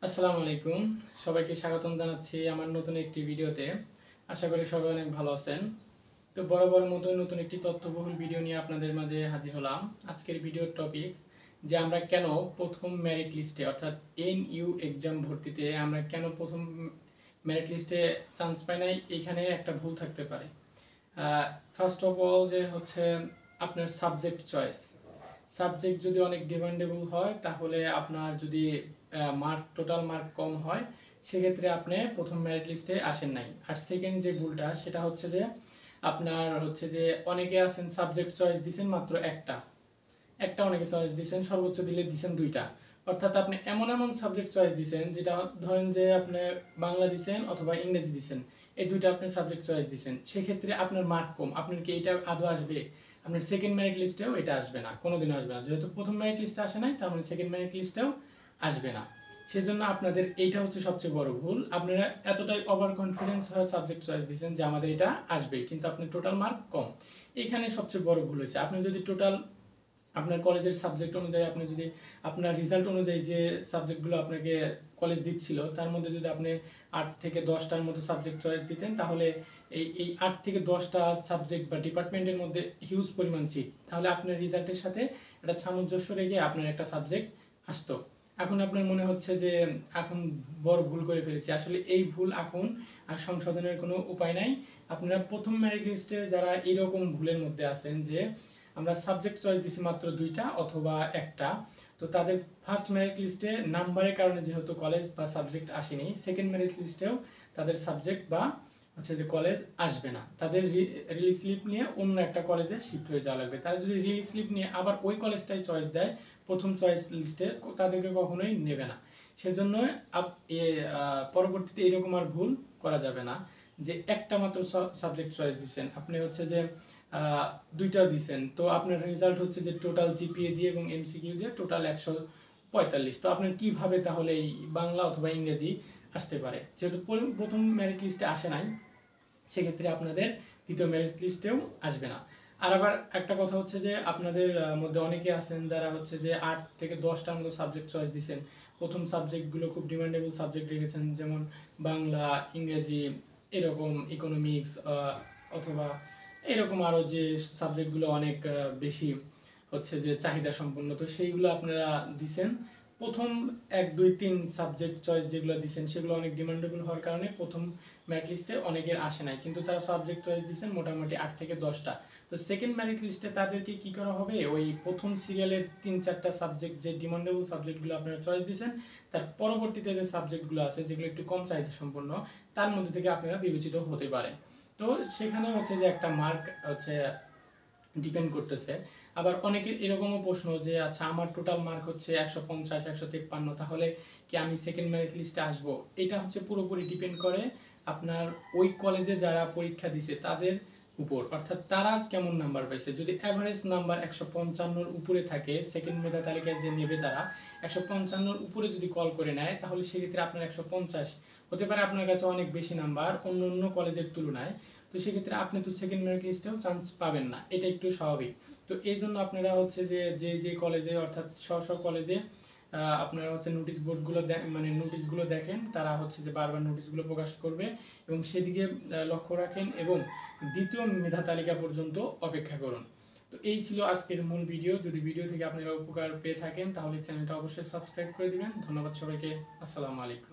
আসসালামু আলাইকুম। সবাইকে স্বাগতম জানাচ্ছি আমার নতুন একটি ভিডিওতে। আশা করি সবাই অনেক ভালো আছেন। তো বরাবরের মতো নতুন একটি তথ্যবহুল ভিডিও নিয়ে আপনাদের মাঝে হাজির হলাম। আজকের ভিডিওর টপিকস যে আমরা কেন প্রথম মেরিট লিস্টে অর্থাৎ এনইউ এক্সাম ভর্তিতে আমরা কেন প্রথম মেরিট লিস্টে চান্স পাই নাই, এখানে একটা ভুল থাকতে পারে। ফার্স্ট অফ অল যে হচ্ছে আপনার সাবজেক্ট চয়েস। সাবজেক্ট যদি অনেক ডিমান্ডেবল হয় তাহলে আপনার যদি টোটাল মার্ক কম হয় সেক্ষেত্রে আপনি প্রথম মেরিট লিস্টে আসেন নাই। আর সেকেন্ড যে ভুলটা সেটা হচ্ছে যে আপনার হচ্ছে যে অনেকে আছেন সাবজেক্ট চয়েস দিছেন মাত্র একটা একটা অনেকে চয়েস দিছেন, সর্বোচ্চ দিলে দিছেন দুইটা। অর্থাৎ আপনি এমন এমন সাবজেক্ট চয়েস দিছেন যেটা ধরেন যে আপনি বাংলা দিছেন অথবা ইংরেজি দিছেন, এই দুইটা আপনি সাবজেক্ট চয়েস দিছেন, সেক্ষেত্রে আপনার মার্ক কম। আপনার কি এটা আদৌ আসবে? আপনার সেকেন্ড মেরিট লিস্টেও এটা আসবে না, কোনোদিনও আসবে না। যেহেতু প্রথম মেরিট লিস্টে আসে নাই, তার মানে সেকেন্ড মেরিট লিস্টেও আসবে না। সেজন্য আপনাদের এইটা হচ্ছে সবচেয়ে বড় ভুল। আপনারা এতটাই ওভার কনফিডেন্স হয়ে সাবজেক্ট চয়েস দিচ্ছেন যে আমাদের এটা আসবে, কিন্তু আপনার টোটাল মার্ক কম। এখানে সবচেয়ে বড় ভুল হয়েছে। আপনি যদি টোটাল আপনার কলেজের সাবজেক্ট অনুযায়ী, আপনি যদি আপনার রেজাল্ট অনুযায়ী যে সাবজেক্টগুলো আপনাকে কলেজ দিচ্ছিল তার মধ্যে যদি আপনি 8 থেকে 10টার মতো সাবজেক্ট চয়েস দিতেন, তাহলে এই 8 থেকে 10টা সাবজেক্ট বা ডিপার্টমেন্টের মধ্যে হিউজ পরিমাণ সিট, তাহলে আপনার রেজাল্টের সাথে একটা সামঞ্জস্য রেখে আপনার একটা সাবজেক্ট আসতো। এখন আপনার মনে হচ্ছে যে এখন বড় ভুল করে ফেলেছি। আসলে এই ভুল এখন আর সংশোধনের কোনো উপায় নাই। আপনারা প্রথম মেরিট লিস্টে যারা এরকম ভুলের মধ্যে আছেন যে আমরা সাবজেক্ট চয়েস দিছি মাত্র দুইটা অথবা একটা, তো তাদের ফার্স্ট মেরিট লিস্টে নাম্বারের কারণে যেহেতু কলেজ বা সাবজেক্ট আসেনি, সেকেন্ড মেরিট লিস্টেও তাদের সাবজেক্ট বা হচ্ছে যে কলেজ আসবে না। তাদের রিলিজ স্লিপ নিয়ে অন্য একটা কলেজে শিফট হয়ে যাওয়া লাগবে। তারা যদি রিলিজ স্লিপ নিয়ে আবার ওই কলেজটাই চয়েস দেয় প্রথম চয়েস লিস্টে, তাদেরকে কখনোই নেবে না। সেজন্য পরবর্তীতে এরকম আর ভুল করা যাবে না যে একটা মাত্র সাবজেক্ট চয়েস দিচ্ছেন আপনি, হচ্ছে যে দুইটা দিচ্ছেন, তো আপনার রেজাল্ট হচ্ছে যে টোটাল জিপিএ দিয়ে এবং এমসিকিউ দিয়ে টোটাল 145। তো আপনার কিভাবে তাহলে এই বাংলা অথবা ইংরেজি আসতে পারে? যেহেতু প্রথম মেরিট লিস্টে আসে নাই, সেক্ষেত্রে আপনাদের দ্বিতীয় মেরিট লিস্টেও আসবে না। আর আবার একটা কথা হচ্ছে যে আপনাদের মধ্যে অনেকে আছেন যারা হচ্ছে যে 8 থেকে 10টার মতো সাবজেক্ট চয়েস দিচ্ছেন। প্রথম সাবজেক্টগুলো খুব ডিমান্ডেবল সাবজেক্ট রেখেছেন, যেমন বাংলা, ইংরেজি, এরকম ইকোনমিক্স, অথবা এরকম আরও যে সাবজেক্টগুলো অনেক বেশি হচ্ছে যে চাহিদা সম্পন্ন, তো সেইগুলো আপনারা দিছেন। প্রথম 1 2 3 সাবজেক্ট চয়েস যেগুলো দিচ্ছেন সেগুলো অনেক ডিমান্ডেবল হওয়ার কারণে প্রথম মেরিট লিস্টে অনেকের আসে নাই, কিন্তু তারা সাবজেক্ট চয়েস দিচ্ছেন মোটামুটি 8 থেকে 10টা। তো সেকেন্ড মেরিট লিস্টে তাদেরকে কি করা হবে, ওই প্রথম সিরিয়ালের 3 4টা সাবজেক্ট যে ডিমান্ডেবল সাবজেক্টগুলো আপনারা চয়েস দিচ্ছেন, তার পরবর্তীতে যে সাবজেক্টগুলো আছে যেগুলো একটু কম চাহিদা সম্পন্ন, তার মধ্যে থেকে আপনারা বিবেচিত হতে পারেন। তো সেখানে হচ্ছে যে একটা মার্ক হচ্ছে ডিপেন্ড করতেছে। আবার অনেকের এরকমও প্রশ্ন যে আচ্ছা আমার টোটাল মার্ক হচ্ছে 150 153, তাহলে কি আমি সেকেন্ড মেরিট লিস্টে আসবো? এটা হচ্ছে পুরোপুরি ডিপেন্ড করে আপনার ওই কলেজে যারা পরীক্ষা দিছে তাদের উপর, অর্থাৎ তারা কেমন নাম্বার পাইছে। যদি অ্যাভারেজ নাম্বার 155-র উপরে থাকে, সেকেন্ড মেধা তালিকায় যে নেবে তারা 155-র উপরে যদি কল করে নেয়, তাহলে সেক্ষেত্রে আপনার 150 হতে পারে আপনার কাছে অনেক বেশি নাম্বার অন্য অন্য কলেজের তুলনায়। তো সেক্ষেত্রে আপনি তো সেকেন্ড মেরিট লিস্টেও চান্স পাবেন না, এটা একটু স্বাভাবিক। তো এই জন্য আপনারা হচ্ছে যে যে যে কলেজে অর্থাৎ কলেজে আপনারা হচ্ছে নোটিশ বোর্ডগুলো মানে নোটিশগুলো দেখেন, তারা হচ্ছে যে বারবার নোটিশগুলো প্রকাশ করবে এবং সেদিকে লক্ষ্য রাখেন এবং দ্বিতীয় মেধা তালিকা পর্যন্ত অপেক্ষা করুন। তো এই ছিল আজকের মূল ভিডিও। যদি ভিডিও থেকে আপনারা উপকার পেয়ে থাকেন তাহলে চ্যানেলটা অবশ্যই সাবস্ক্রাইব করে দিবেন। ধন্যবাদ সবাইকে। আসসালামু আলাইকুম।